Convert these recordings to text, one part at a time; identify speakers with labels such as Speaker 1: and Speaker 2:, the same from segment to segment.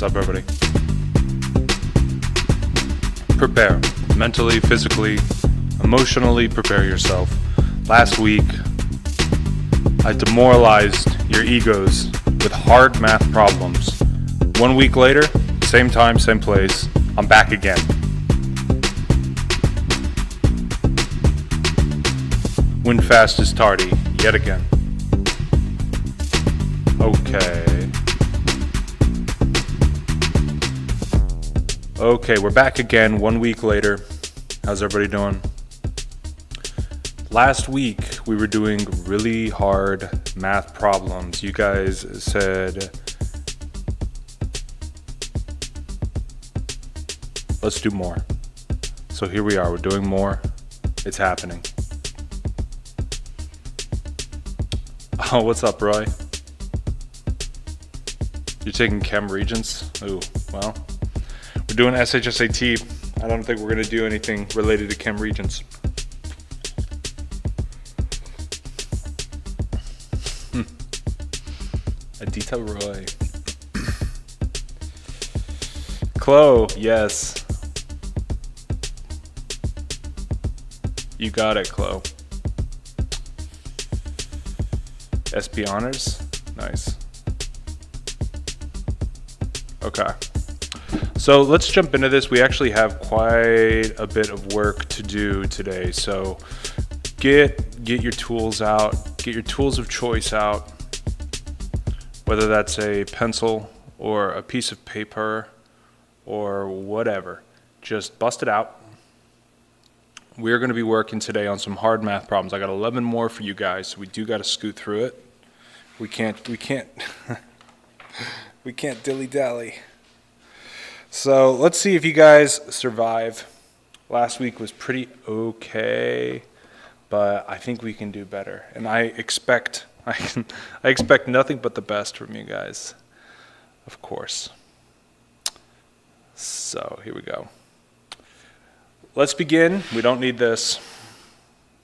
Speaker 1: up, everybody? Prepare. Mentally, physically, emotionally prepare yourself. Last week, I demoralized your egos with hard math problems. 1 week later, same time, same place, I'm back again. Win fast is tardy, yet again. Okay, we're back again 1 week later. How's everybody doing? Last week, we were doing really hard math problems. You guys said, let's do more. So here we are, we're doing more. It's happening. Oh, what's up, Roy? You're taking Chem Regents? Ooh, well, we're doing SHSAT. I don't think we're gonna do anything related to Chem Regents. Adita Roy. Chloe, yes. You got it, Chloe. SP Honors? Nice. Okay. So let's jump into this. We actually have quite a bit of work to do today. So get your tools out. Get your tools of choice out. Whether that's a pencil or a piece of paper or whatever. Just bust it out. We're going to be working today on some hard math problems. I got 11 more for you guys, so we do got to scoot through it. We can't we can't dilly-dally. So let's see if you guys survive. Last week was pretty okay, but I think we can do better. And I expect nothing but the best from you guys, of course. So here we go. Let's begin. We don't need this.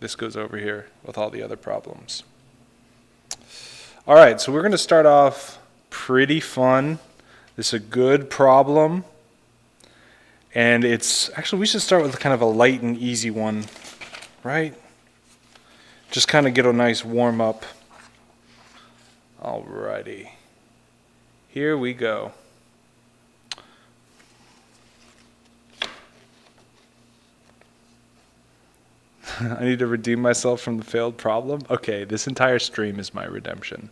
Speaker 1: This goes over here with all the other problems. All right, so we're going to start off pretty fun. This is a good problem. And it's actually, we should start with kind of a light and easy one, right? Just kind of get a nice warm up. Alrighty. Here we go. I need to redeem myself from the failed problem. Okay, this entire stream is my redemption.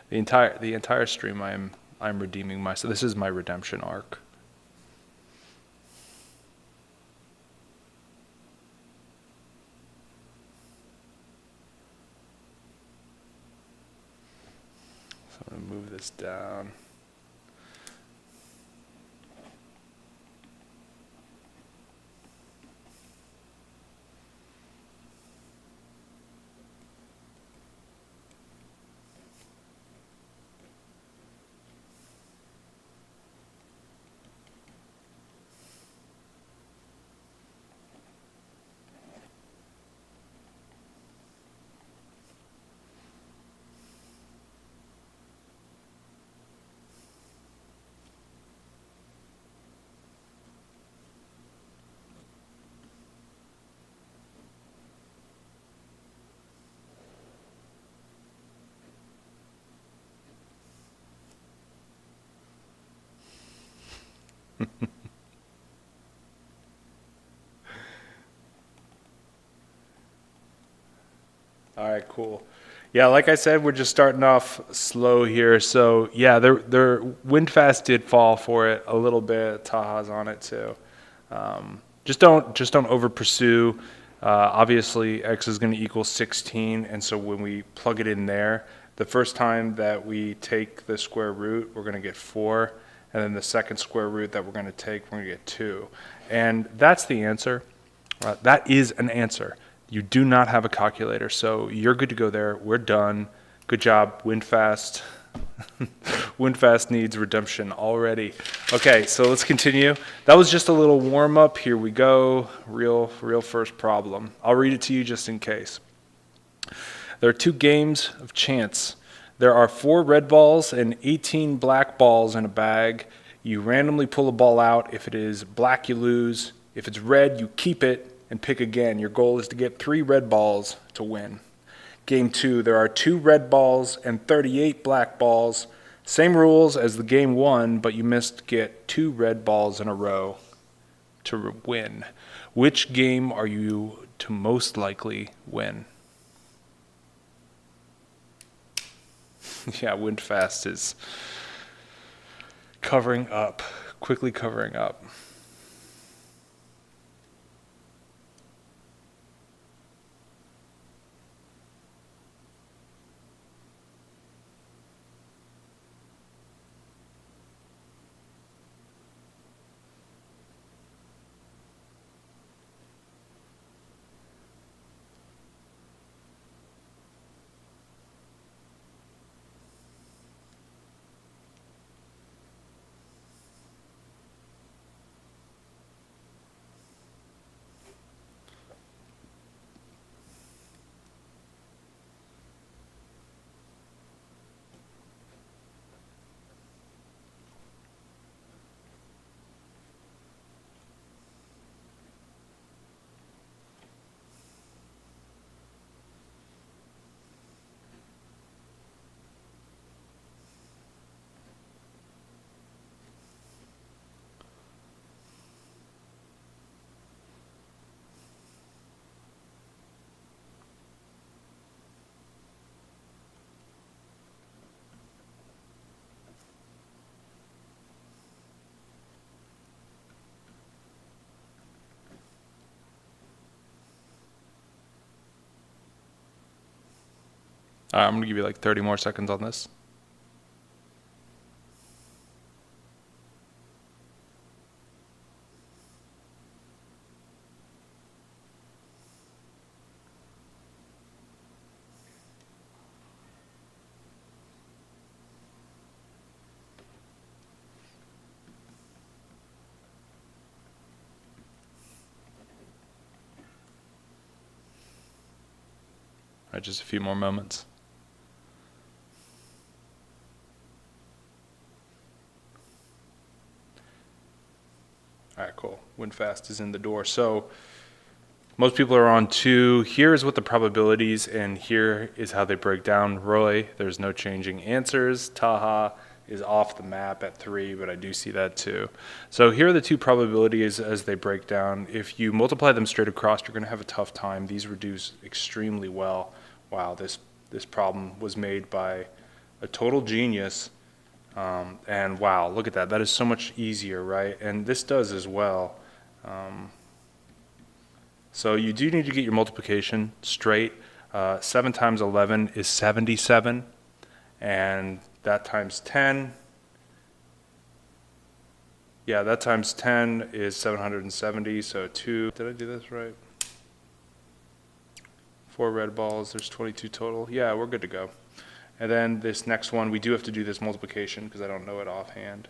Speaker 1: The entire stream I'm redeeming myself. This is my redemption arc. So I'm going to move this down. All right, cool. Yeah, like I said, we're just starting off slow here. So yeah, their wind fast did fall for it a little bit. Taha's on it too. Just don't over pursue. Obviously, x is going to equal 16, and so when we plug it in there, the first time that we take the square root, we're going to get 4, and then the second square root that we're going to take, we're going to get 2, and that's the answer. That is an answer. You do not have a calculator, so you're good to go there. We're done. Good job, wind fast. Wind fast needs redemption already. Okay, so let's continue. That was just a little warm up. Here we go. Real first problem. I'll read it to you just in case. There are 2 games of chance. There are 4 red balls and 18 black balls in a bag. You randomly pull a ball out. If it is black, you lose. If it's red, you keep it and pick again. Your goal is to get 3 red balls to win. Game 2, there are 2 red balls and 38 black balls. Same rules as the game 1, but you must get 2 red balls in a row to win. Which game are you to most likely win? Yeah, Windfast is covering up, quickly covering up. I'm going to give you like 30 more seconds on this. All right, just a few more moments. All right, cool. Windfast is in the door. So most people are on 2. Here's what the probabilities, and here is how they break down. Roy, there's no changing answers. Taha is off the map at 3, but I do see that too. So here are the 2 probabilities as they break down. If you multiply them straight across, you're going to have a tough time. These reduce extremely well. Wow, this problem was made by a total genius. And wow, look at that. That is so much easier, right? And this does as well. So you do need to get your multiplication straight. 7 times 11 is 77. And that times 10. Yeah, that times 10 is 770. So 2. Did I do this right? 4 red balls. There's 22 total. Yeah, we're good to go. And then this next one, we do have to do this multiplication because I don't know it offhand.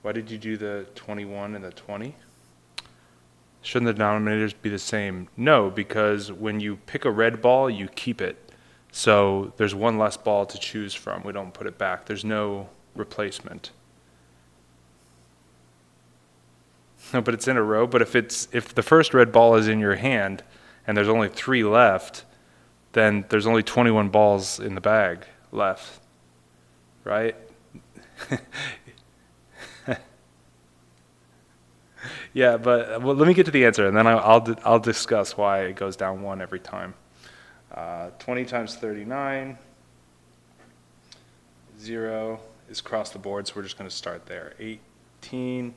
Speaker 1: Why did you do the 21 and the 20? Shouldn't the denominators be the same? No, because when you pick a red ball, you keep it. So there's 1 less ball to choose from. We don't put it back. There's no replacement. No, but it's in a row. But if the first red ball is in your hand and there's only 3 left, then there's only 21 balls in the bag left, right? Yeah, but well, let me get to the answer, and then I'll discuss why it goes down 1 every time. 20 times 39, 0 is across the board, so we're just going to start there. 18,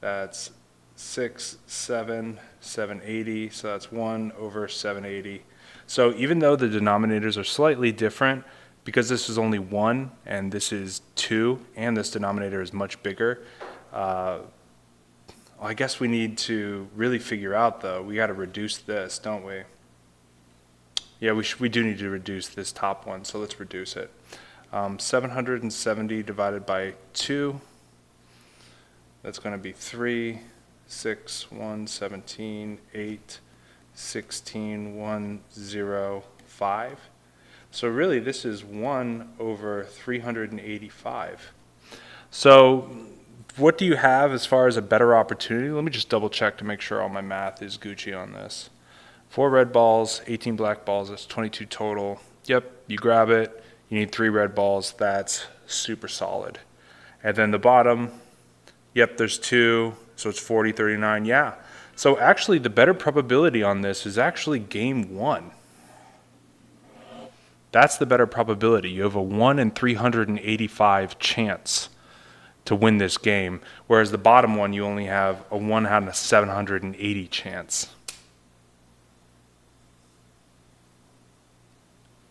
Speaker 1: that's 6, 7, 780, so that's 1 over 780. So even though the denominators are slightly different, because this is only 1 and this is 2, and this denominator is much bigger, I guess we need to really figure out, though, we got to reduce this, don't we? Yeah, we do need to reduce this top one, so let's reduce it. 770 divided by 2, that's going to be 3, 6, 1, 17, 8, 16, 1, 0, 5. So really this is 1 over 385. So what do you have as far as a better opportunity? Let me just double check to make sure all my math is Gucci on this. 4 red balls, 18 black balls, that's 22 total. Yep, you grab it. You need 3 red balls. That's super solid. And then the bottom, yep, there's 2, so it's 40, 39. Yeah. So actually the better probability on this is actually game 1. That's the better probability. You have a 1 in 385 chance to win this game, whereas the bottom one you only have a 1 out of 780 chance.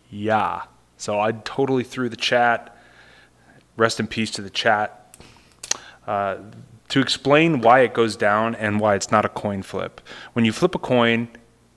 Speaker 1: Yeah. So I totally threw the chat. Rest in peace to the chat. To explain why it goes down and why it's not a coin flip. When you flip a coin,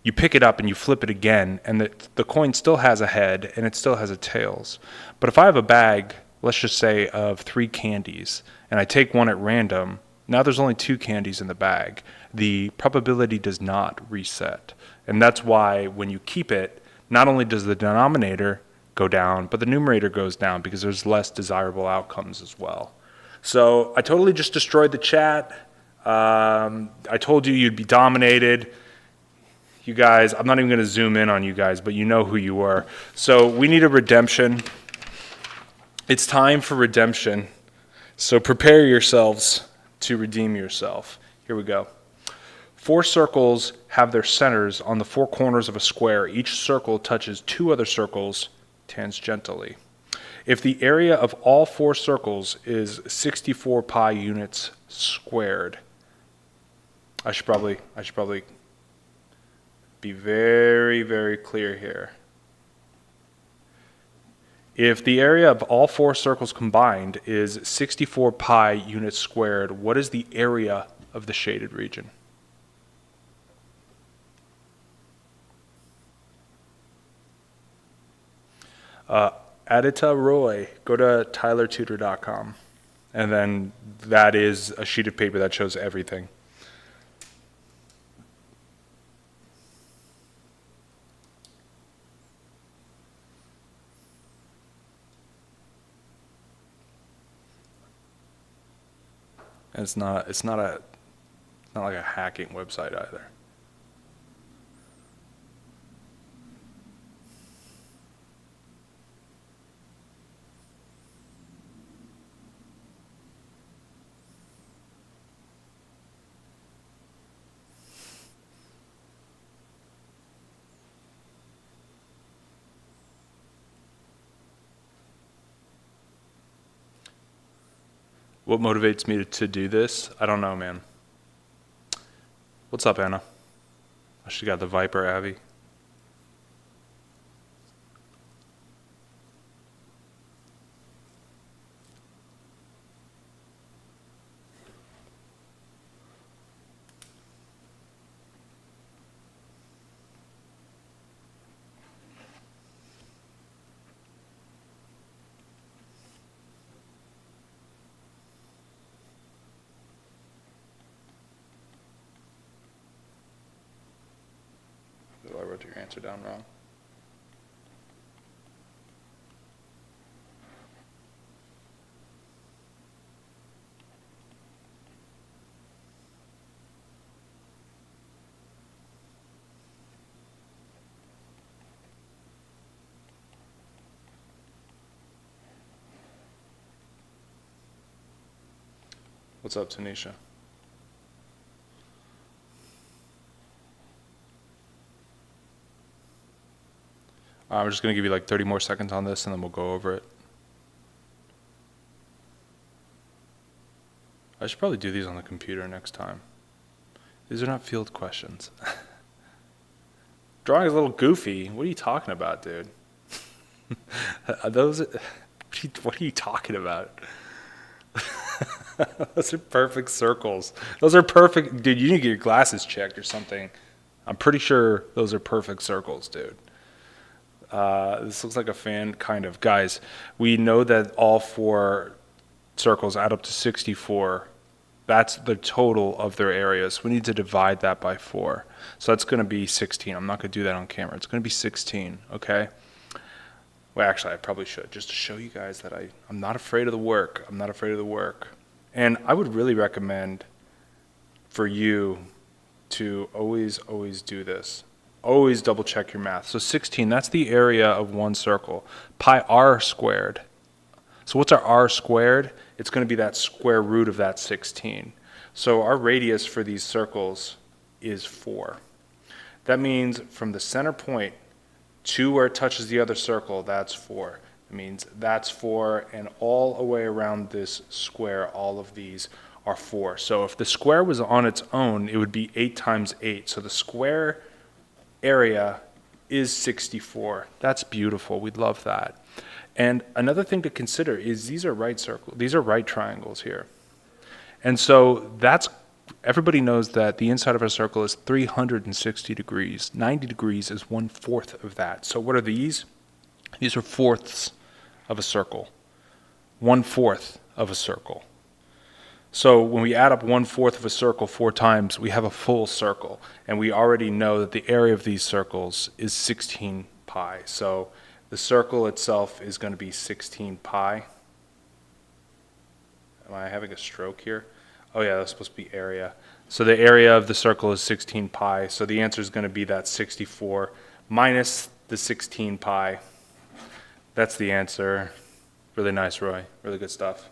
Speaker 1: you pick it up and you flip it again, and the coin still has a head and it still has a tails. But if I have a bag, let's just say of 3 candies, and I take one at random, now there's only 2 candies in the bag. The probability does not reset. And that's why when you keep it, not only does the denominator go down, but the numerator goes down because there's less desirable outcomes as well. So I totally just destroyed the chat. I told you you'd be dominated. You guys, I'm not even going to zoom in on you guys, but you know who you were. So we need a redemption. It's time for redemption. So prepare yourselves to redeem yourself. Here we go. 4 circles have their centers on the 4 corners of a square. Each circle touches 2 other circles tangentially. If the area of all 4 circles is 64 pi units squared, I should probably be very, very clear here. If the area of all 4 circles combined is 64 pi units squared, what is the area of the shaded region? Adita Roy, go to tylertutor.com, and then that is a sheet of paper that shows everything. And it's not like a hacking website either. What motivates me to do this? I don't know, man. What's up, Anna? She got the Viper, Abby. I wrote your answer down wrong. What's up, Tanisha? I'm just going to give you like 30 more seconds on this and then we'll go over it. I should probably do these on the computer next time. These are not field questions. Drawing is a little goofy. What are you talking about, dude? What are you talking about? Those are perfect circles. Those are perfect. Dude, you need to get your glasses checked or something. I'm pretty sure those are perfect circles, dude. This looks like a fan, kind of. Guys, we know that all 4 circles add up to 64. That's the total of their areas. We need to divide that by 4. So that's going to be 16. I'm not going to do that on camera. It's going to be 16, okay? Well, actually, I probably should, just to show you guys that I'm not afraid of the work. I'm not afraid of the work. And I would really recommend for you to always do this. Always double check your math. So 16, that's the area of one circle. Pi r squared. So what's our r squared? It's going to be that square root of that 16. So our radius for these circles is 4. That means from the center point to where it touches the other circle, that's 4. It means that's 4, and all the way around this square, all of these are 4. So if the square was on its own, it would be 8 times 8. So the square area is 64. That's beautiful. We'd love that. And another thing to consider is these are right triangles here. And so everybody knows that the inside of a circle is 360 degrees. 90 degrees is 1/4 of that. So what are these? These are fourths of a circle. 1/4 of a circle. So when we add up 1/4 of a circle 4 times, we have a full circle. And we already know that the area of these circles is 16 pi. So the circle itself is going to be 16 pi. Am I having a stroke here? Oh yeah, that's supposed to be area. So the area of the circle is 16 pi. So the answer is going to be that 64 minus the 16 pi. That's the answer. Really nice, Roy. Really good stuff.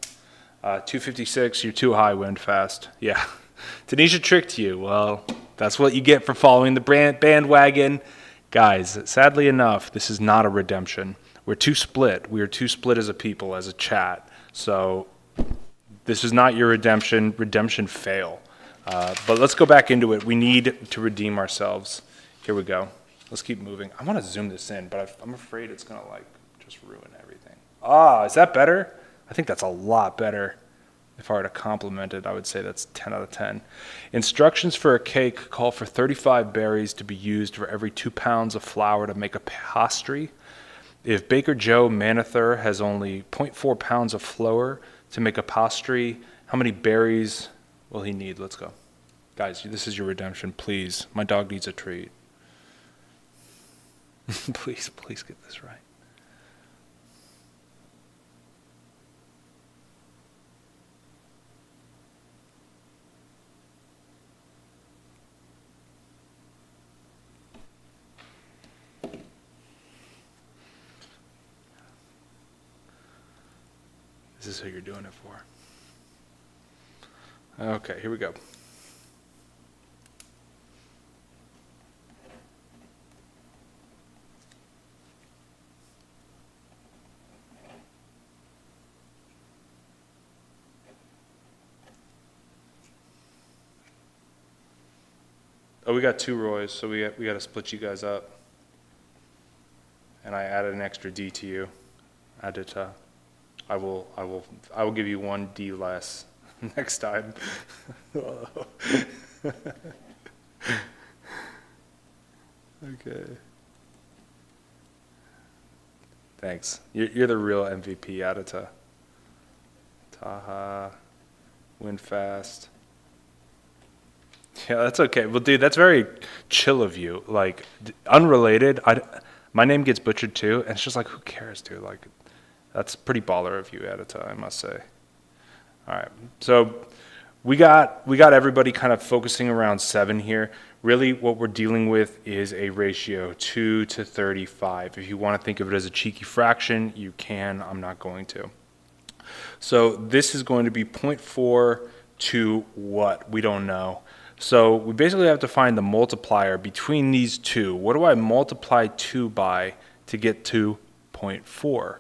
Speaker 1: 256, you're too high, wind fast. Yeah. Tanisha tricked you. Well, that's what you get for following the bandwagon. Guys, sadly enough, this is not a redemption. We're too split. We are too split as a people, as a chat. So this is not your redemption. Redemption fail. But let's go back into it. We need to redeem ourselves. Here we go. Let's keep moving. I want to zoom this in, but I'm afraid it's going to just ruin everything. Is that better? I think that's a lot better. If I were to compliment it, I would say that's 10 out of 10. Instructions for a cake call for 35 berries to be used for every 2 pounds of flour to make a pastry. If Baker Joe Manather has only 0.4 pounds of flour to make a pastry, how many berries will he need? Let's go. Guys, this is your redemption. Please. My dog needs a treat. Please get this right. This is who you're doing it for. Okay, here we go. Oh, we got 2 Roys, so we got to split you guys up. And I added an extra D to you. I will give you 1 D less next time. Okay. Thanks. You're the real MVP, Adita. Taha, win fast. Yeah, that's okay. Well, dude, that's very chill of you. Like, unrelated. My name gets butchered too, and it's just like, who cares, dude? Like, that's pretty baller of you, Adita, I must say. All right, so we got everybody kind of focusing around 7 here. Really, what we're dealing with is a ratio 2 to 35. If you want to think of it as a cheeky fraction, you can. I'm not going to. So this is going to be 0.4 to what? We don't know. So we basically have to find the multiplier between these two. What do I multiply 2 by to get to 0.4?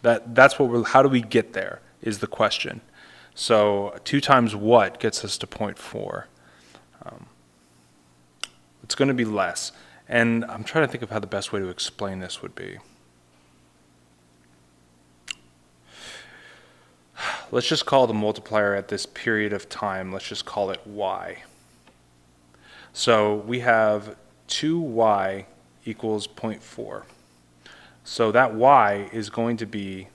Speaker 1: That's what how do we get there is the question. So 2 times what gets us to 0.4? It's going to be less. And I'm trying to think of how the best way to explain this would be. Let's just call the multiplier at this period of time, let's just call it y. So we have 2y equals 0.4. So that y is going to be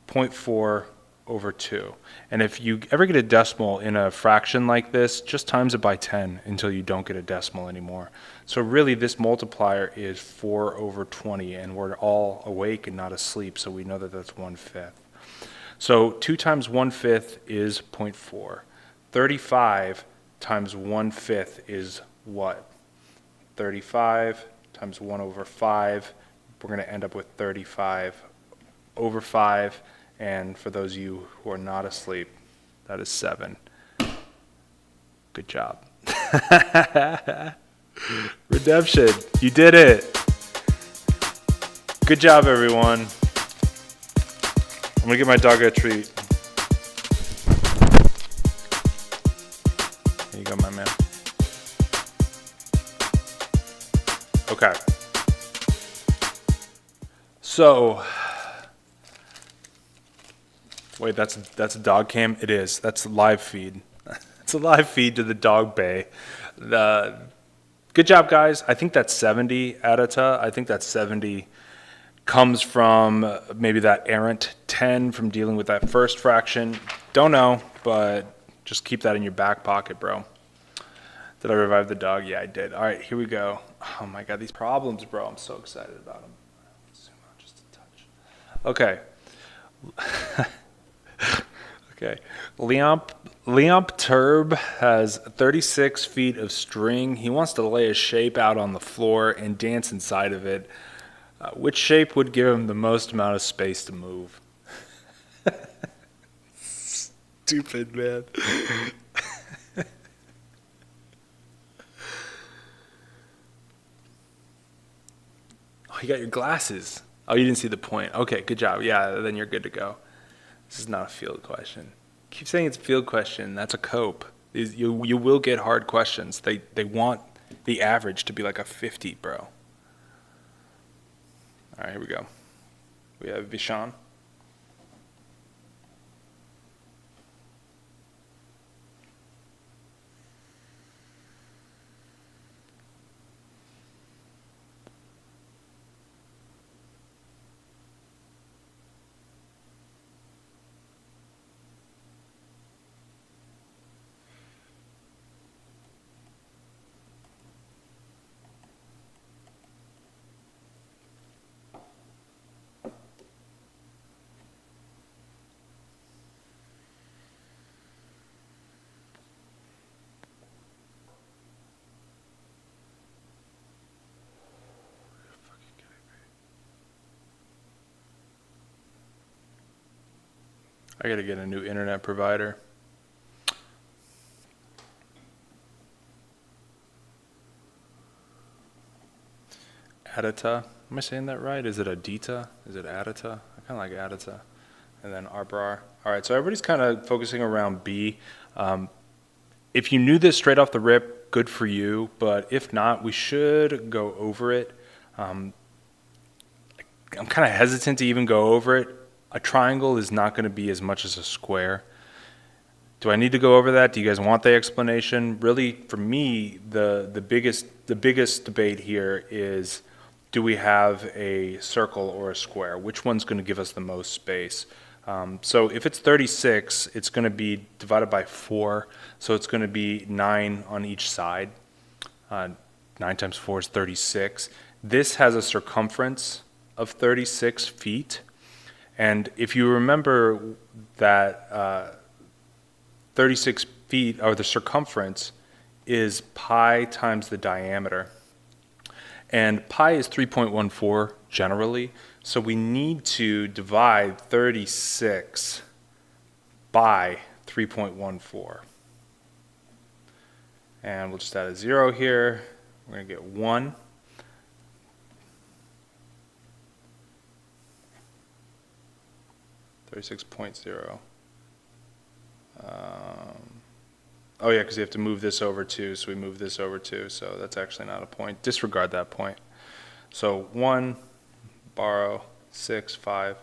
Speaker 1: 0.4 over 2. And if you ever get a decimal in a fraction like this, just times it by 10 until you don't get a decimal anymore. So really this multiplier is 4 over 20, and we're all awake and not asleep, so we know that that's 1/5. So 2 times 1/5 is 0.4. 35 times 1/5 is what? 35 times 1 over 5. We're going to end up with 35 over 5. And for those of you who are not asleep, that is 7. Good job. Redemption. You did it. Good job, everyone. I'm going to get my dog a treat. There you go, my man. Okay. So, wait, that's a dog cam? It is. That's a live feed. It's a live feed to the dog bay. Good job, guys. I think that's 70, Adita. I think that 70 comes from maybe that errant 10 from dealing with that first fraction. Don't know, but just keep that in your back pocket, bro. Did I revive the dog? Yeah, I did. All right, here we go. Oh my God, these problems, bro. I'm so excited about them. Zoom out just a touch. Okay. Okay. Leomp Turb has 36 feet of string. He wants to lay a shape out on the floor and dance inside of it. Which shape would give him the most amount of space to move? Stupid, man. Oh, you got your glasses. Oh, you didn't see the point. Okay, good job. Yeah, then you're good to go. This is not a field question. Keep saying it's a field question. That's a cope. You will get hard questions. They want the average to be like a 50, bro. All right, here we go. We have Vishan. I gotta get a new internet provider. Adita. Am I saying that right? Is it Adita? Is it Adita? I kind of like Adita. And then Arbrar. All right, so everybody's kind of focusing around B. If you knew this straight off the rip, good for you. But if not, we should go over it. I'm kind of hesitant to even go over it. A triangle is not going to be as much as a square. Do I need to go over that? Do you guys want the explanation? Really, for me, the biggest debate here is, do we have a circle or a square? Which one's going to give us the most space? So if it's 36, it's going to be divided by 4. So it's going to be 9 on each side. 9 times 4 is 36. This has a circumference of 36 feet. And if you remember that 36 feet, or the circumference, is pi times the diameter. And pi is 3.14 generally, so we need to divide 36 by 3.14. And we'll just add a 0 here. We're going to get 1. .0. Oh yeah, because you have to move this over too, so we move this over too, so that's actually not a point. Disregard that point. So 1, borrow, 6, 5,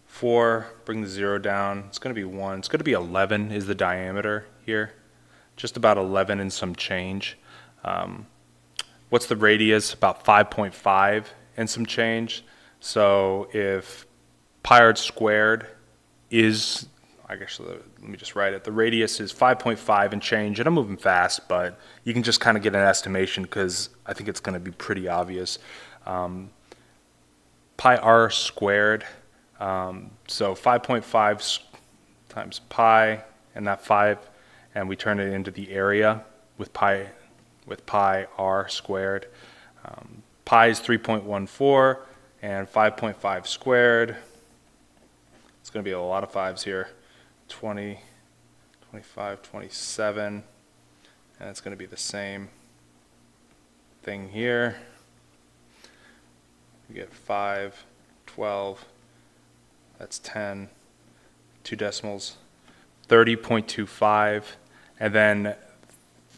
Speaker 1: 4, bring the 0 down. It's going to be 1. It's going to be 11 is the diameter here. Just about 11 and some change. What's the radius? About 5.5 and some change. So if pi r squared is, I guess let me just write it. The radius is 5.5 and change, and I'm moving fast, but you can just kind of get an estimation because I think it's going to be pretty obvious. Pi r squared, so 5.5 times pi, and that 5, and we turn it into the area with pi r squared. Pi is 3.14, and 5.5 squared, it's going to be a lot of 5s here, 20, 25, 27, and it's going to be the same thing here. We get 5, 12, that's 10, 2 decimals, 30.25, and then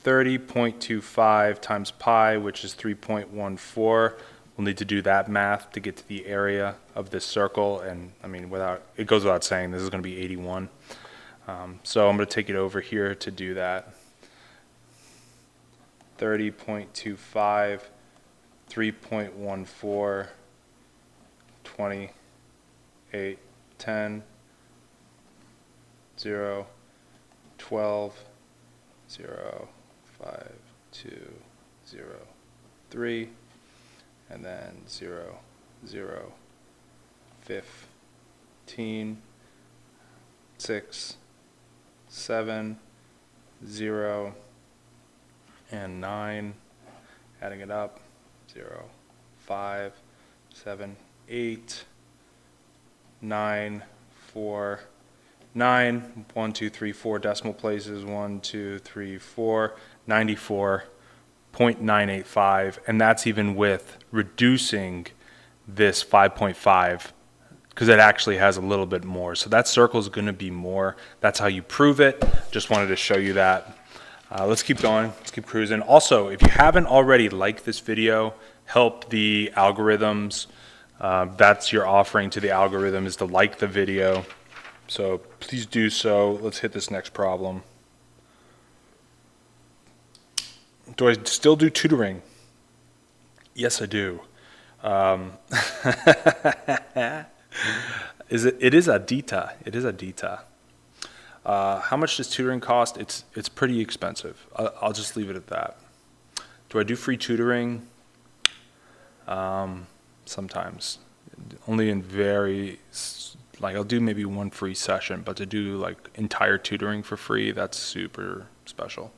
Speaker 1: 30.25 times pi, which is 3.14. We'll need to do that math to get to the area of this circle, and I mean, it goes without saying, this is going to be 81. So I'm going to take it over here to do that. 30.25, 3.14, 28, 10, 0, 12, 0, 5, 2, 0, 3, and then 0, 0, 15, 6, 7, 0, and 9, adding it up, 0, 5, 7, 8, 9, 4, 9, 1, 2, 3, 4 decimal places, 1, 2, 3, 4, 94.985, and that's even with reducing this 5.5 because it actually has a little bit more. So that circle is going to be more. That's how you prove it. Just wanted to show you that. Let's keep going. Let's keep cruising. Also, if you haven't already liked this video, help the algorithms. That's your offering to the algorithm, is to like the video. So please do so. Let's hit this next problem. Do I still do tutoring? Yes, I do. It is a DITA. It is a DITA. How much does tutoring cost? It's pretty expensive. I'll just leave it at that. Do I do free tutoring? Sometimes. Only in like I'll do maybe one free session, but to do like entire tutoring for free, that's super special.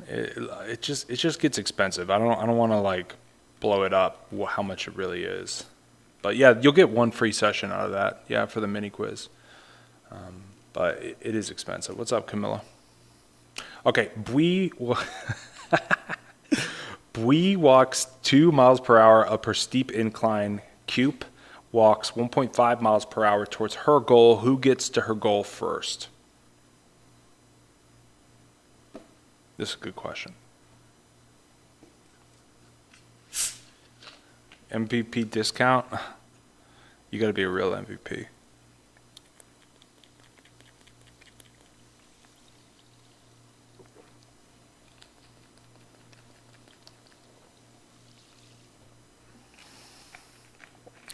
Speaker 1: It just gets expensive. I don't want to like blow it up how much it really is. But yeah, you'll get one free session out of that. Yeah, for the mini quiz. But it is expensive. What's up, Camilla? Okay, Bui walks 2 miles per hour up her steep incline. Coop walks 1.5 miles per hour towards her goal. Who gets to her goal first? This is a good question. MVP discount? You got to be a real MVP.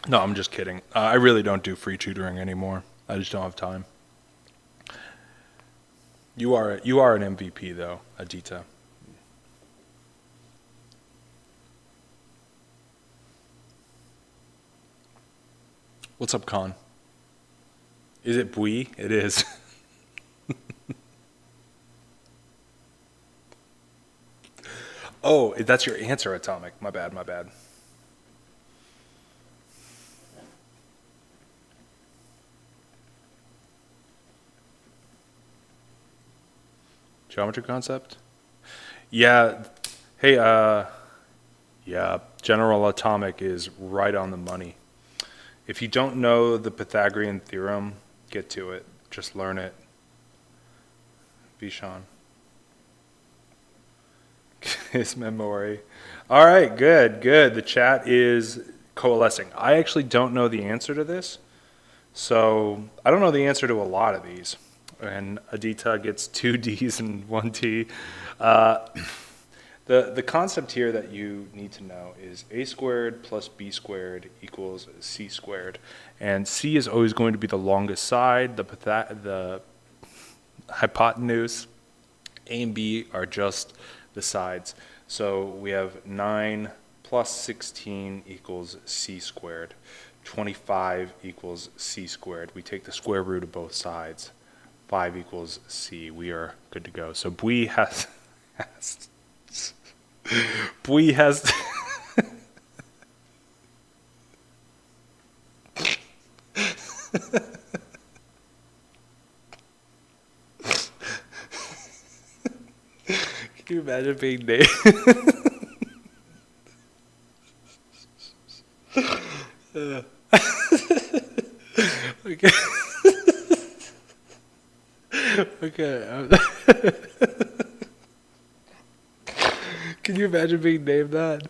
Speaker 1: No, I'm just kidding. I really don't do free tutoring anymore. I just don't have time. You are an MVP though, Adita. What's up, Con? Is it Bui? It is. Oh, that's your answer, Atomic. My bad, my bad. Geometry concept? Yeah. Hey, yeah, General Atomic is right on the money. If you don't know the Pythagorean theorem, get to it. Just learn it. Vishan. His memory. All right, good, good. The chat is coalescing. I actually don't know the answer to this. So I don't know the answer to a lot of these. And Adita gets 2 Ds and 1 T. The concept here that you need to know is a squared plus b squared equals c squared. And c is always going to be the longest side, the hypotenuse. A and b are just the sides. So we have 9 plus 16 equals c squared. 25 equals c squared. We take the square root of both sides. 5 equals c. We are good to go. So Bui has Bui has Can you imagine being named? Okay. Okay. Can you imagine being named that?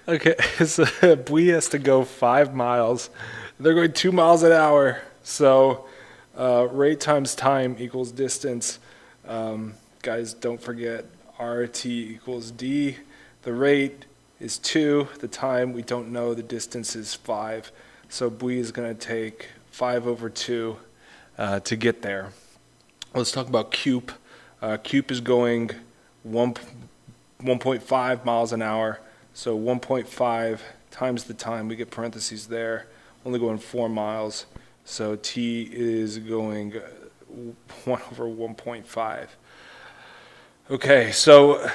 Speaker 1: Okay, so Bui has to go 5 miles. They're going 2 miles an hour. So rate times time equals distance. Guys, don't forget RT equals D. The rate is 2. The time, we don't know. The distance is 5. So Bui is going to take 5 over 2 to get there. Let's talk about CUPE. CUPE is going 1.5 miles an hour. So 1.5 times the time. We get parentheses there. Only going 4 miles. So T is going 1 over 1.5. Okay, so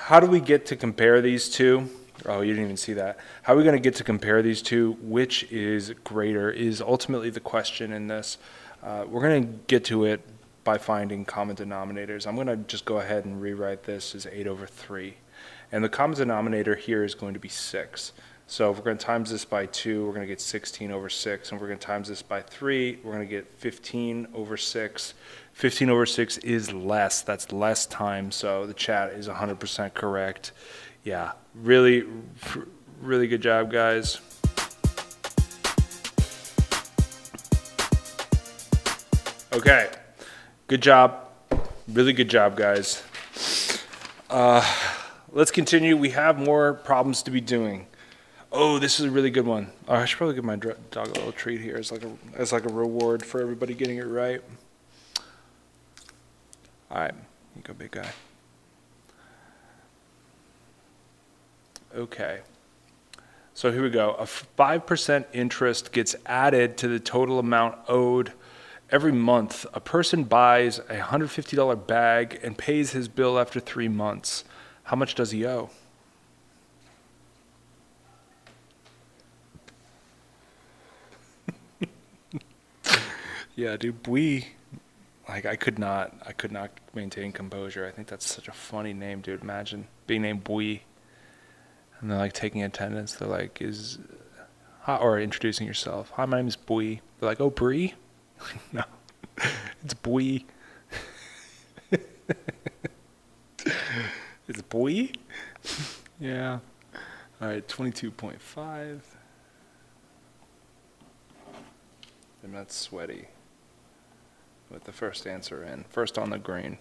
Speaker 1: how do we get to compare these two? Oh, you didn't even see that. How are we going to get to compare these two? Which is greater is ultimately the question in this. We're going to get to it by finding common denominators. I'm going to just go ahead and rewrite this as 8 over 3. And the common denominator here is going to be 6. So if we're going to times this by 2, we're going to get 16 over 6. And if we're going to times this by 3, we're going to get 15 over 6. 15 over 6 is less. That's less time. So the chat is 100% correct. Yeah, really, really good job, guys. Okay, good job. Really good job, guys. Let's continue. We have more problems to be doing. Oh, this is a really good one. Oh, I should probably give my dog a little treat here as like a reward for everybody getting it right. All right, you go, big guy. Okay. So here we go. A 5% interest gets added to the total amount owed every month. A person buys a $150 bag and pays his bill after 3 months. How much does he owe? Yeah, dude, Bui, like I could not maintain composure. I think that's such a funny name, dude. Imagine being named Bui. And they're like taking attendance. They're like, hi, or introducing yourself. Hi, my name is Bui. They're like, oh, Brie? No, it's Bui. It's Bui? Yeah. All right, 22.5. And that's sweaty. With the first answer in. First on the green.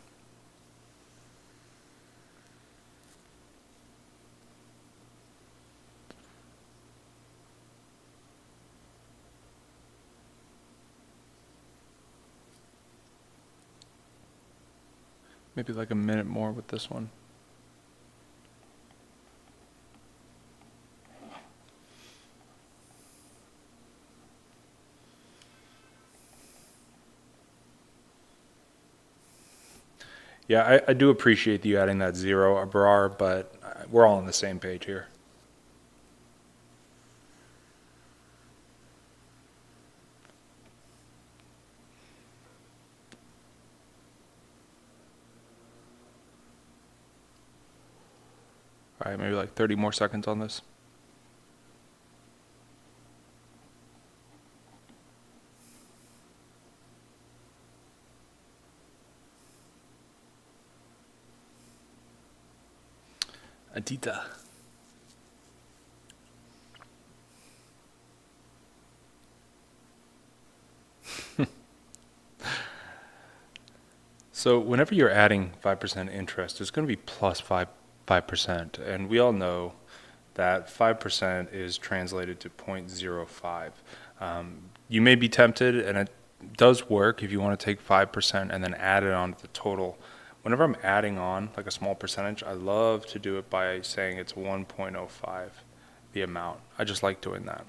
Speaker 1: Maybe like a minute more with this one. Yeah, I do appreciate you adding that 0, Abrar, but we're all on the same page here. All right, maybe like 30 more seconds on this. Adita. So whenever you're adding 5% interest, it's going to be plus 5%. And we all know that 5% is translated to 0.05. You may be tempted, and it does work if you want to take 5% and then add it on to the total. Whenever I'm adding on like a small percentage, I love to do it by saying it's 1.05, the amount. I just like doing that.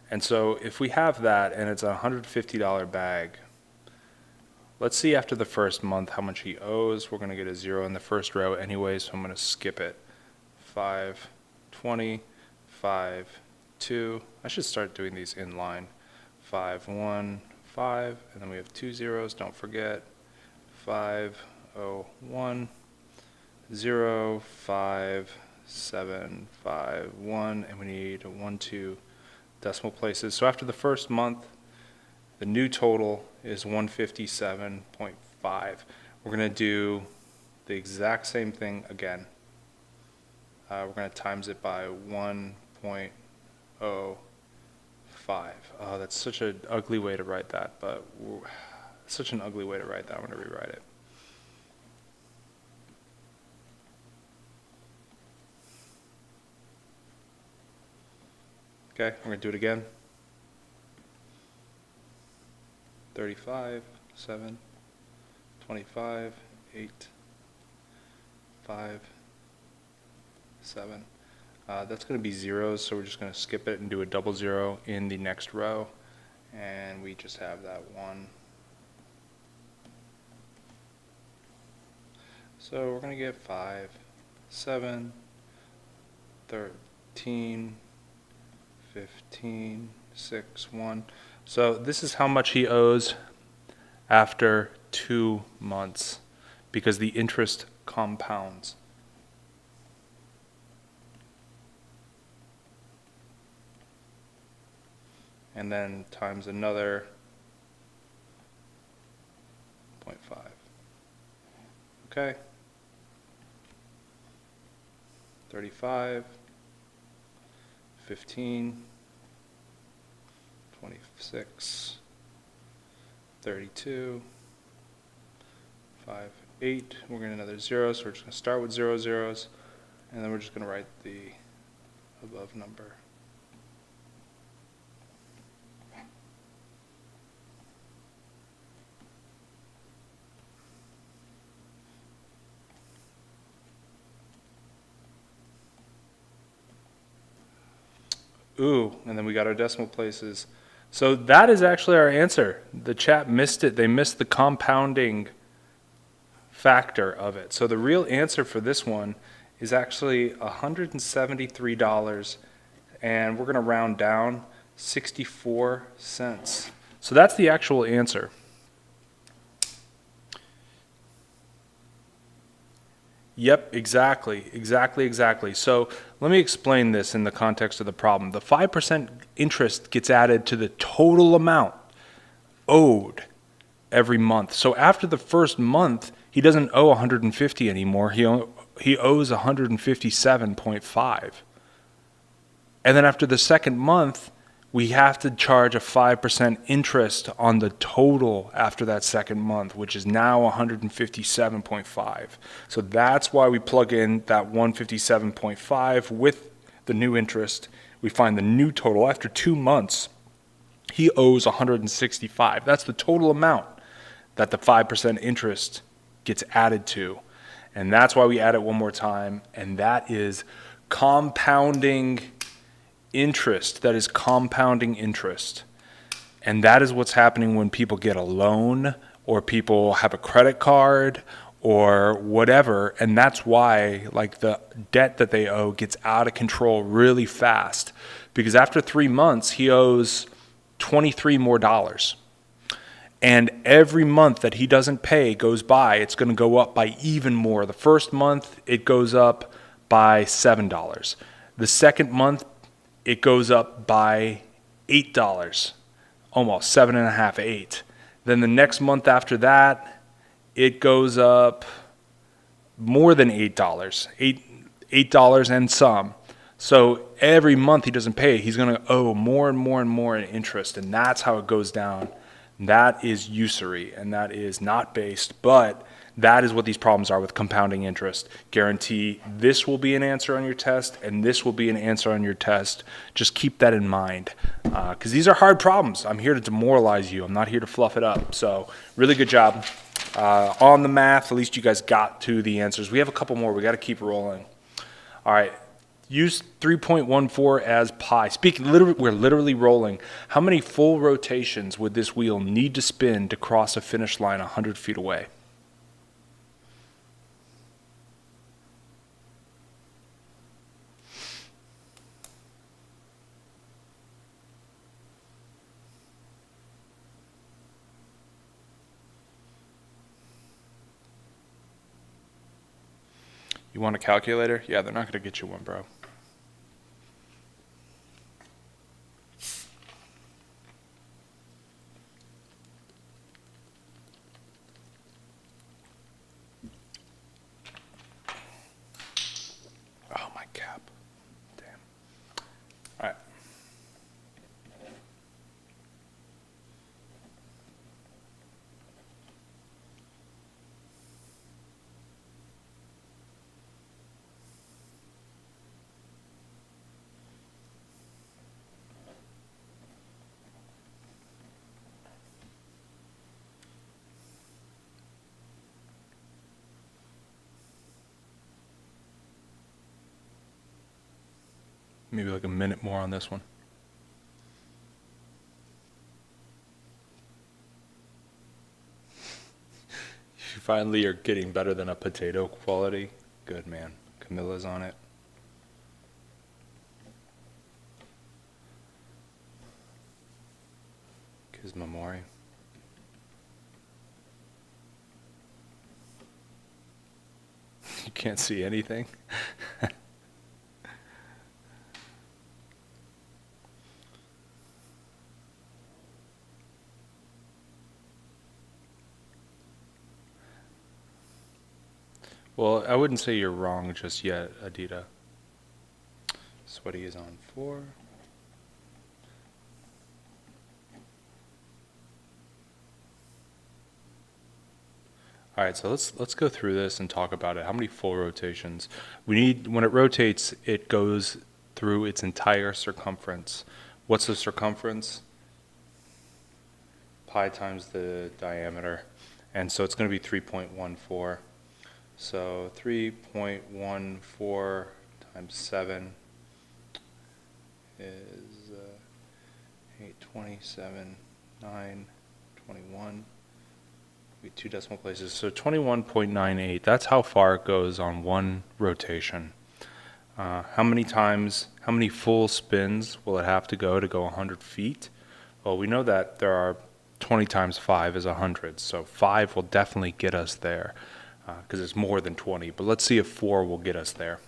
Speaker 1: And so if we have that and it's a $150 bag, let's see after the first month how much he owes. We're going to get a 0 in the first row anyway, so I'm going to skip it. 5, 20, 5, 2. I should start doing these in line. 5, 1, 5, and then we have 2 zeros, don't forget. 5, 0, 1, 0, 5, 7, 5, 1, and we need 1, 2 decimal places. So after the first month, the new total is 157.5. We're going to do the exact same thing again. We're going to times it by 1.05. Oh, that's such an ugly way to write that, but such an ugly way to write that. I'm going to rewrite it. Okay, we're going to do it again. 35, 7, 25, 8, 5, 7. That's going to be zeros, so we're just going to skip it and do a double 0 in the next row. And we just have that 1. So we're going to get 5, 7, 13, 15, 6, 1. So this is how much he owes after 2 months, because the interest compounds. And then times another 0.5. Okay. 35, 15, 26, 32, 5, 8. We're going to another 0, so we're just going to start with 0 zeros, and then we're just going to write the above number. Ooh, and then we got our decimal places. So that is actually our answer. The chat missed it. They missed the compounding factor of it. So the real answer for this one is actually $173, and we're going to round down 64 cents. So that's the actual answer. Yep, exactly. So let me explain this in the context of the problem. The 5% interest gets added to the total amount owed every month. So after the first month, he doesn't owe 150 anymore. He owes 157.5. And then after the second month, we have to charge a 5% interest on the total after that second month, which is now 157.5. So that's why we plug in that 157.5 with the new interest. We find the new total. After 2 months, he owes 165. That's the total amount that the 5% interest gets added to. And that's why we add it one more time, and that is compounding interest. That is compounding interest. And that is what's happening when people get a loan or people have a credit card or whatever. And that's why like the debt that they owe gets out of control really fast, because after 3 months he owes $23 more. And every month that he doesn't pay goes by, it's going to go up by even more. The first month it goes up by $7. The second month it goes up by $8, almost $7.50, $8. Then the next month after that, it goes up more than $8, $8 and some. So every month he doesn't pay, he's going to owe more and more and more in interest, and that's how it goes down. That is usury, and that is not based, but That is what these problems are with compounding interest. Guarantee this will be an answer on your test, and this will be an answer on your test. Just keep that in mind, because these are hard problems. I'm here to demoralize you. I'm not here to fluff it up. So really good job. On the math, at least you guys got to the answers. We have a couple more. We got to keep rolling. All right. Use 3.14 as pi. We're literally rolling. How many full rotations would this wheel need to spin to cross a finish line 100 feet away? You want a calculator? Yeah, they're not going to get you one, bro. Oh, my cap. Damn. All right. Maybe like a minute more on this one. You finally are getting better than a potato quality. Good, man. Camilla's on it. Kismamori. You can't see anything. Well, I wouldn't say you're wrong just yet, Adita. Sweaty is on 4. All right, so let's go through this and talk about it. How many full rotations? We need, when it rotates, it goes through its entire circumference. What's the circumference? Pi times the diameter. And so it's going to be 3.14. So 3.14 times 7 is 8, 27, 9, 21. We 2 decimal places. So 21.98. That's how far it goes on one rotation. How many full spins will it have to go 100 feet? Well, we know that there are 20 times 5 is 100. So 5 will definitely get us there. Because it's more than 20, but let's see if 4 will get us there.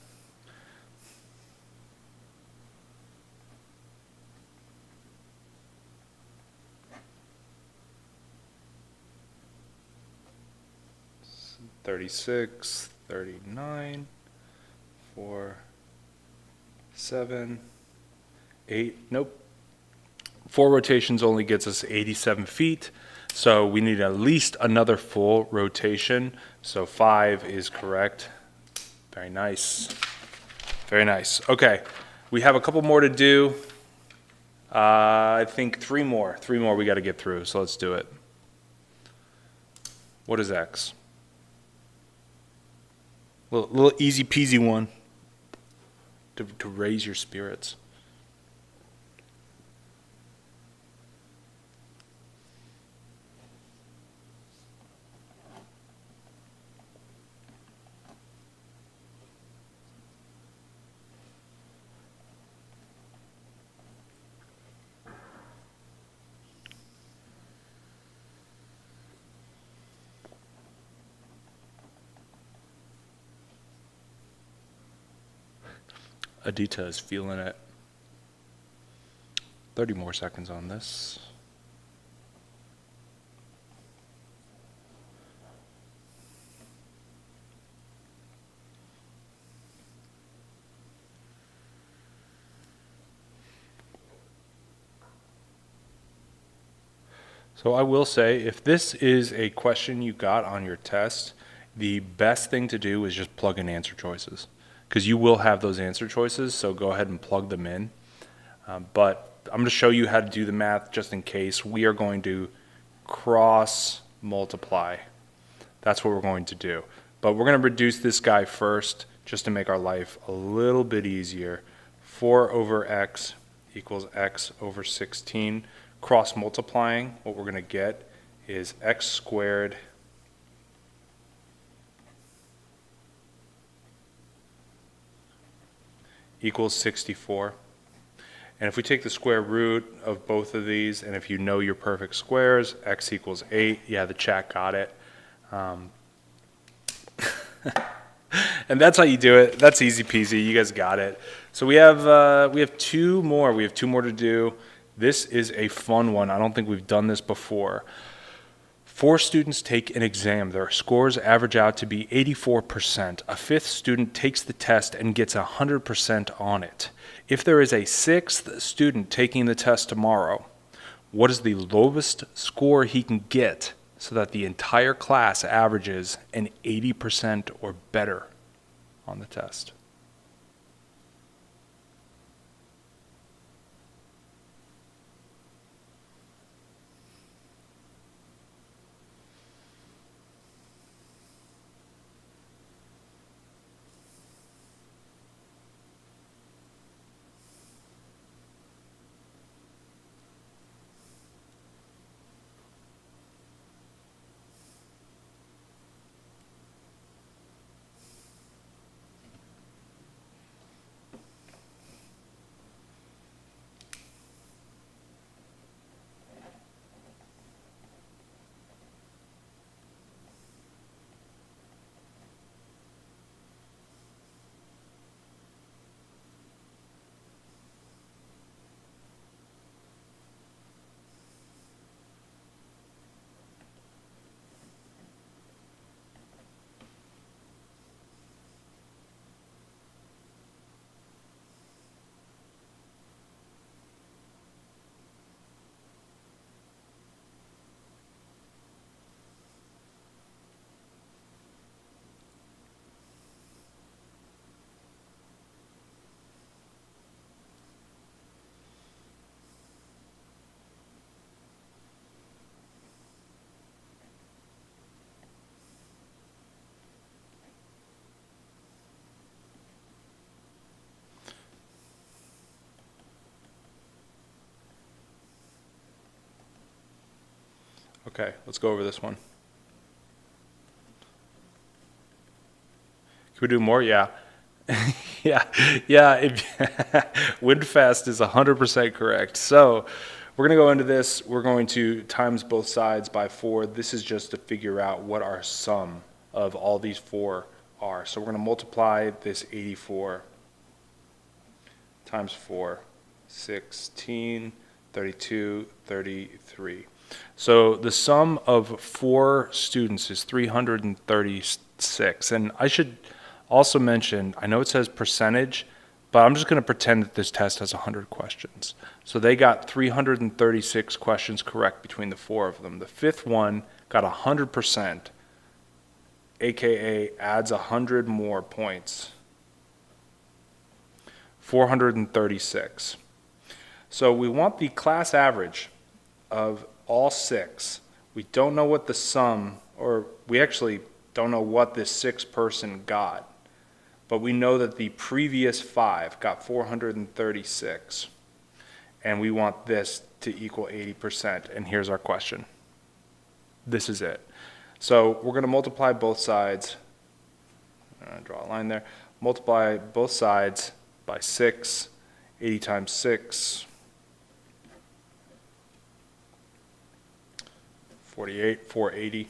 Speaker 1: So 36, 39, 4, 7, 8, nope. 4 rotations only gets us 87 feet. So we need at least another full rotation. So 5 is correct. Very nice. Very nice. Okay, we have a couple more to do. I think 3 more. 3 more we got to get through, so let's do it. What is X? Little easy peasy one to raise your spirits. Adita is feeling it. 30 more seconds on this. So I will say, if this is a question you got on your test the best thing to do is just plug in answer choices, because you will have those answer choices, so go ahead and plug them in. But I'm going to show you how to do the math just in case. We are going to cross multiply. That's what we're going to do. But we're going to reduce this guy first just to make our life a little bit easier. 4 over x equals x over 16. Cross multiplying, what we're going to get is x squared equals 64. And if we take the square root of both of these, and if you know your perfect squares, x equals 8. Yeah, the chat got it. And that's how you do it. That's easy peasy. You guys got it. So we have two more. We have two more to do. This is a fun one. I don't think we've done this before. 4 students take an exam. Their scores average out to be 84%. A 5th student takes the test and gets 100% on it. If there is a 6th student taking the test tomorrow, what is the lowest score he can get so that the entire class averages an 80% or better on the test? Okay, let's go over this one. Can we do more? Yeah. yeah. Windfast is 100% correct. So we're going to go into this. We're going to times both sides by 4. This is just to figure out what our sum of all these 4 are. So we're going to multiply this 84 times 4, 16, 32, 33. So the sum of 4 students is 336. And I should also mention, I know it says percentage, but I'm just going to pretend that this test has 100 questions. So they got 336 questions correct between the 4 of them. The 5th one got 100%, aka adds 100 more points. 436. So we want the class average of all 6. We don't know what the sum, or we actually don't know what this 6th person got, but we know that the previous 5 got 436, and we want this to equal 80%, and here's our question. This is it. So we're going to multiply both sides. I'm going to draw a line there. Multiply both sides by 6. 80 times 6. 48, 480.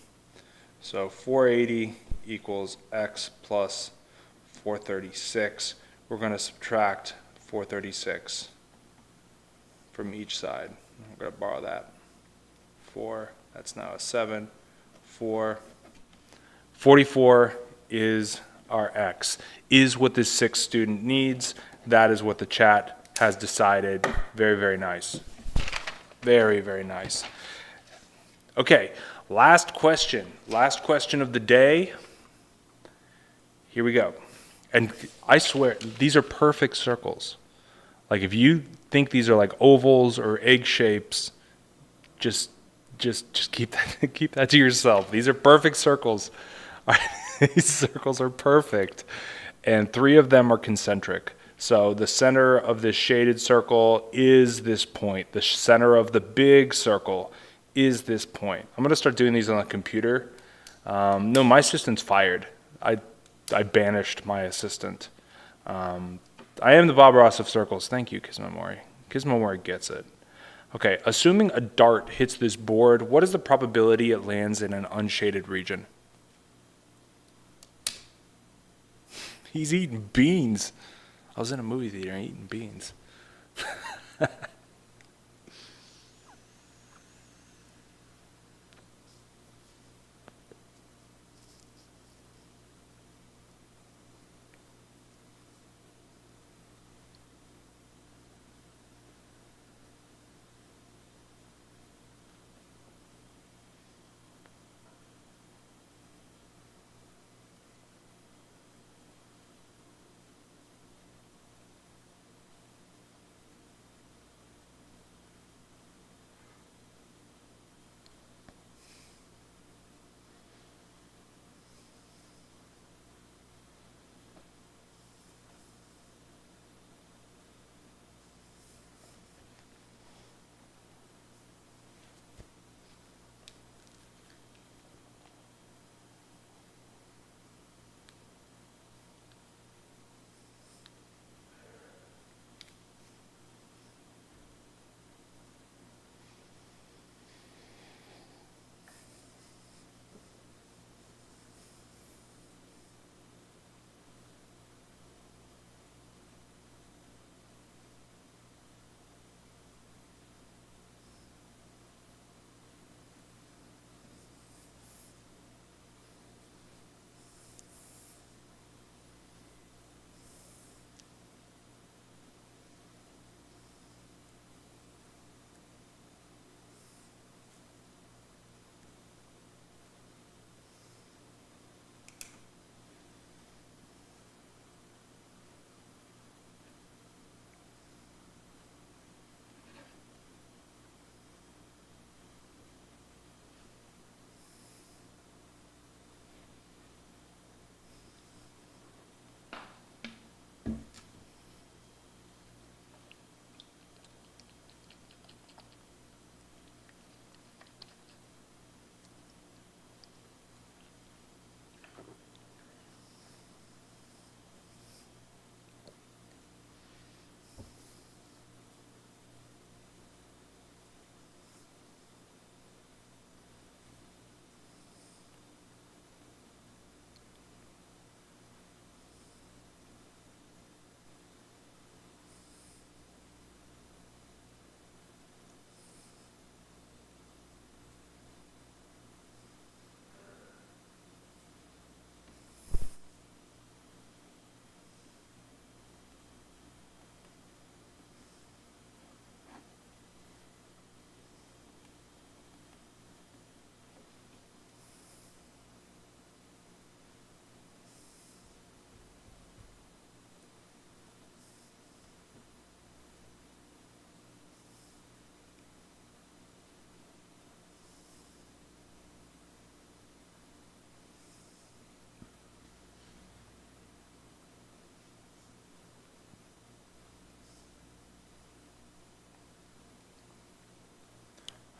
Speaker 1: So 480 equals x plus 436. We're going to subtract 436 from each side. I'm going to borrow that. 4, that's now a 7. 4. 44 is our x. Is what this 6th student needs. That is what the chat has decided. Very, very nice. Very, very nice. Okay, last question of the day. Here we go. And I swear, these are perfect circles. Like if you think these are like ovals or egg shapes, just keep that to yourself. These are perfect circles. These circles are perfect. And 3 of them are concentric. So the center of this shaded circle is this point. The center of the big circle is this point. I'm going to start doing these on the computer. No, my assistant's fired. I banished my assistant. I am the Bob Ross of circles. Thank you, Kismamori. Kismamori gets it. Okay, assuming a dart hits this board, what is the probability it lands in an unshaded region? He's eating beans. I was in a movie theater eating beans.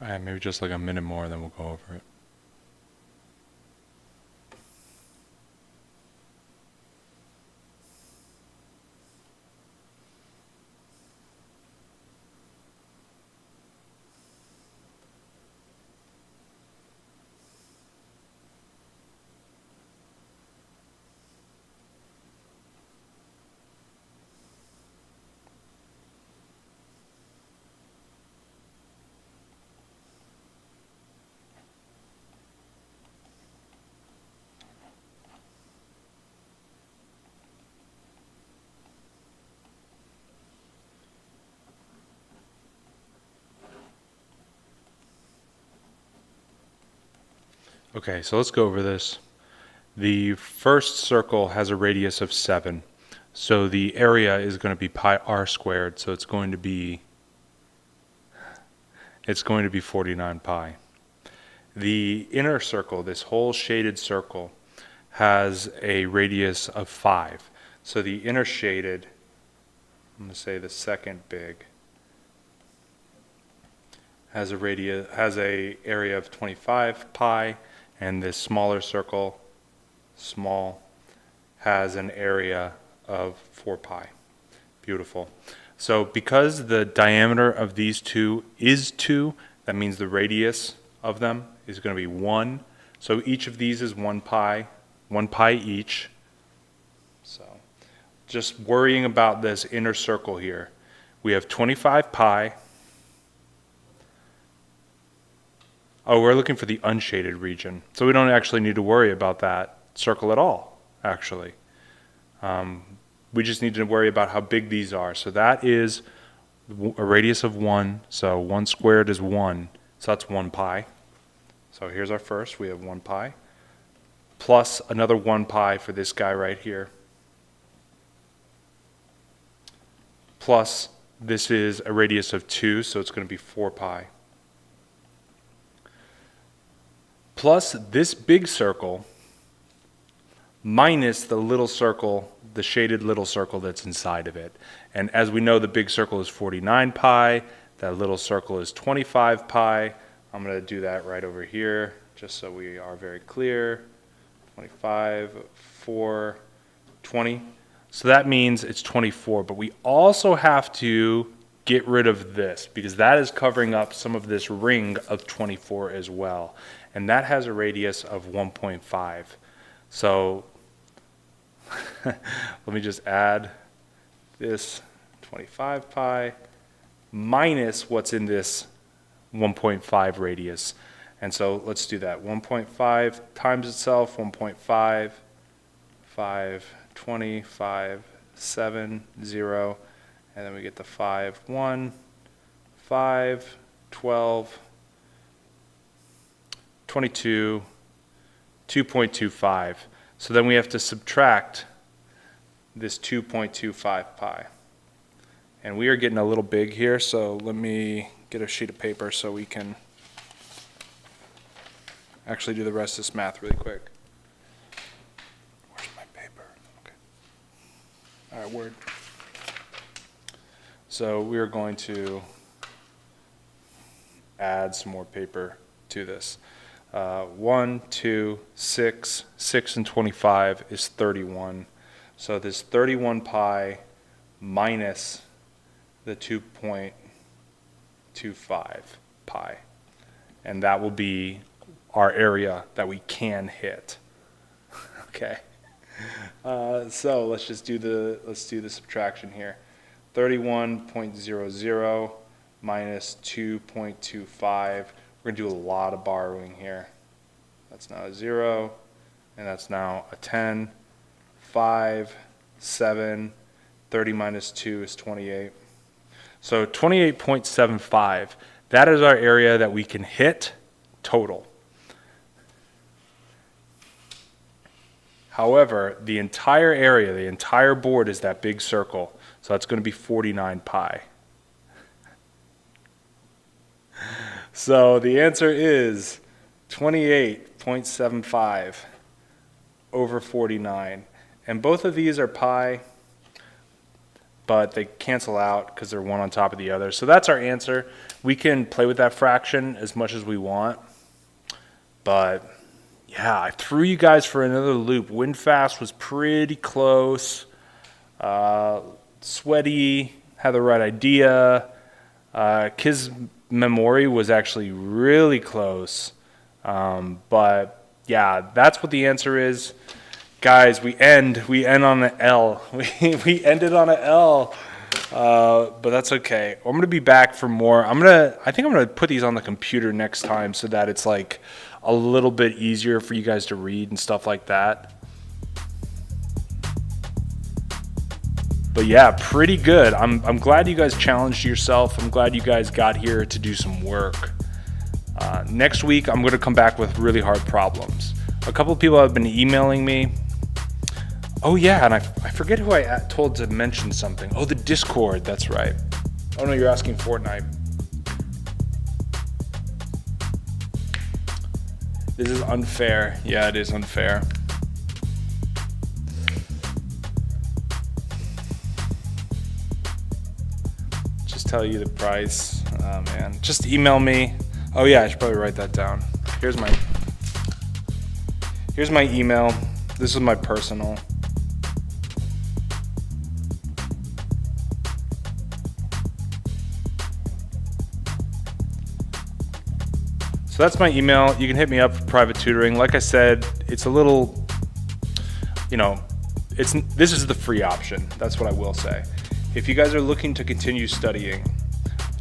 Speaker 1: All right, maybe just like a minute more, then we'll go over it. Okay, so let's go over this. The first circle has a radius of 7. So the area is going to be pi r squared. So it's going to be 49 pi. The inner circle, this whole shaded circle, has a radius of 5. So the inner shaded, I'm going to say the second big, has a area of 25 pi, and this smaller circle, small, has an area of 4 pi. Beautiful. So because the diameter of these two is 2, that means the radius of them is going to be 1. So each of these is 1 pi each. So just worrying about this inner circle here. We have 25 pi. Oh, we're looking for the unshaded region. So we don't actually need to worry about that circle at all, actually. We just need to worry about how big these are. So that is a radius of 1. So 1 squared is 1. So that's 1 pi. So here's our first. We have 1 pi. Plus another 1 pi for this guy right here. Plus this is a radius of 2. So it's going to be 4 pi. Plus this big circle minus the little circle, the shaded little circle that's inside of it. And as we know, the big circle is 49 pi. That little circle is 25 pi. I'm going to do that right over here, just so we are very clear. 25, 4, 20. So that means it's 24. But we also have to get rid of this, because that is covering up some of this ring of 24 as well. And that has a radius of 1.5. So let me just add this 25 pi minus what's in this 1.5 radius. And so let's do that. 1.5 times itself, 1.5, 5, 20, 5, 7, 0. And then we get the 5, 1, 5, 12, 22, 2.25. So then we have to subtract this 2.25 pi. And we are getting a little big here, so let me get a sheet of paper so we can actually do the rest of this math really quick. Where's my paper? Okay. All right, Word. So we are going to add some more paper to this. 1, 2, 6, 6 and 25 is 31. So this 31 pi minus the 2.25 pi. And that will be our area that we can hit. Okay. So let's do the subtraction here. 31.00 minus 2.25. We're going to do a lot of borrowing here. That's now a 0, and that's now a 10, 5, 7, 30 minus 2 is 28. So 28.75, that is our area that we can hit total. However, the entire area, the entire board is that big circle, so that's going to be 49 pi. So the answer is 28.75 over 49. And both of these are pi, but they cancel out because they're one on top of the other. So that's our answer. We can play with that fraction as much as we want. But yeah, I threw you guys for another loop. Windfast was pretty close. Sweaty had the right idea. Kiz Memory was actually really close. But yeah, that's what the answer is. Guys, we end on an L. We ended on an L. But that's okay. I'm gonna be back for more. I think I'm gonna put these on the computer next time so that it's like a little bit easier for you guys to read and stuff like that. But yeah, pretty good. I'm glad you guys challenged yourself. I'm glad you guys got here to do some work. Next week, I'm going to come back with really hard problems. A couple of people have been emailing me. Oh yeah, and I forget who I told to mention something. Oh, the Discord, that's right. Oh no, you're asking Fortnite. This is unfair. Yeah, it is unfair. Just tell you the price. Oh man, just email me. Oh yeah, I should probably write that down. Here's my email. This is my personal. So that's my email. You can hit me up for private tutoring. Like I said, it's a little, this is the free option. That's what I will say. If you guys are looking to continue studying,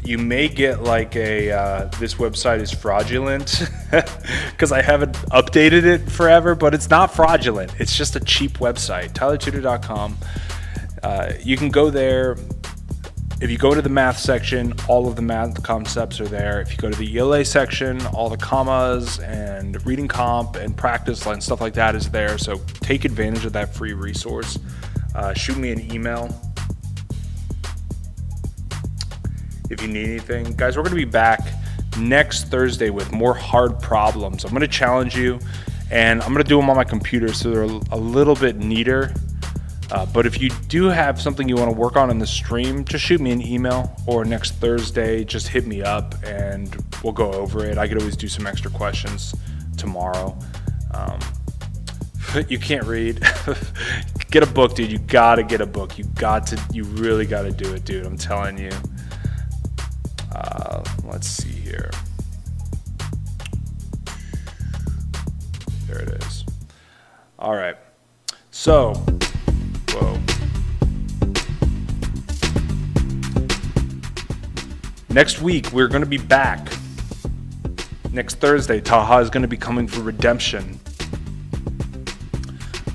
Speaker 1: you may get like this website is fraudulent because I haven't updated it forever, but it's not fraudulent. It's just a cheap website, tylertutor.com. You can go there. If you go to the math section, all of the math concepts are there. If you go to the ELA section, all the commas and reading comp and practice and stuff like that is there. So take advantage of that free resource. Shoot me an email if you need anything. Guys, we're going to be back next Thursday with more hard problems. I'm going to challenge you, and I'm going to do them on my computer so they're a little bit neater. But if you do have something you want to work on in the stream, just shoot me an email, or next Thursday, just hit me up and we'll go over it. I could always do some extra questions tomorrow. You can't read. Get a book, dude. You got to get a book. You really got to do it, dude. I'm telling you. Let's see here. There it is. All right. So, whoa. Next week, we're going to be back. Next Thursday, Taha is going to be coming for redemption.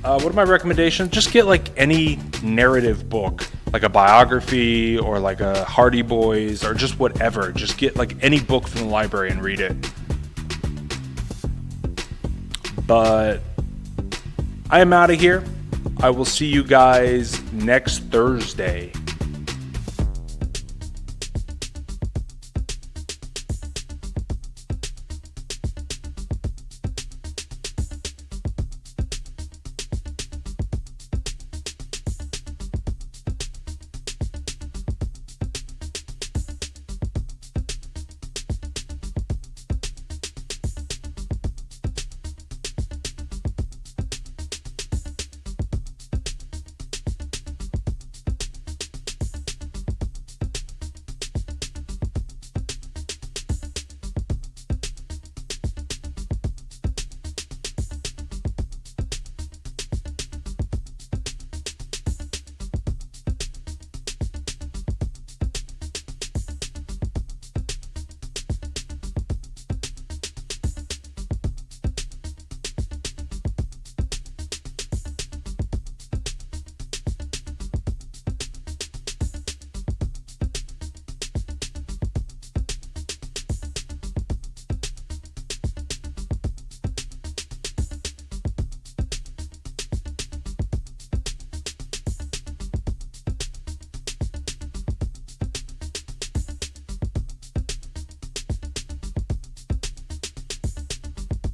Speaker 1: What are my recommendations? Just get like any narrative book, like a biography or like a Hardy Boys or just whatever. Just get like any book from the library and read it. But I am out of here. I will see you guys next Thursday.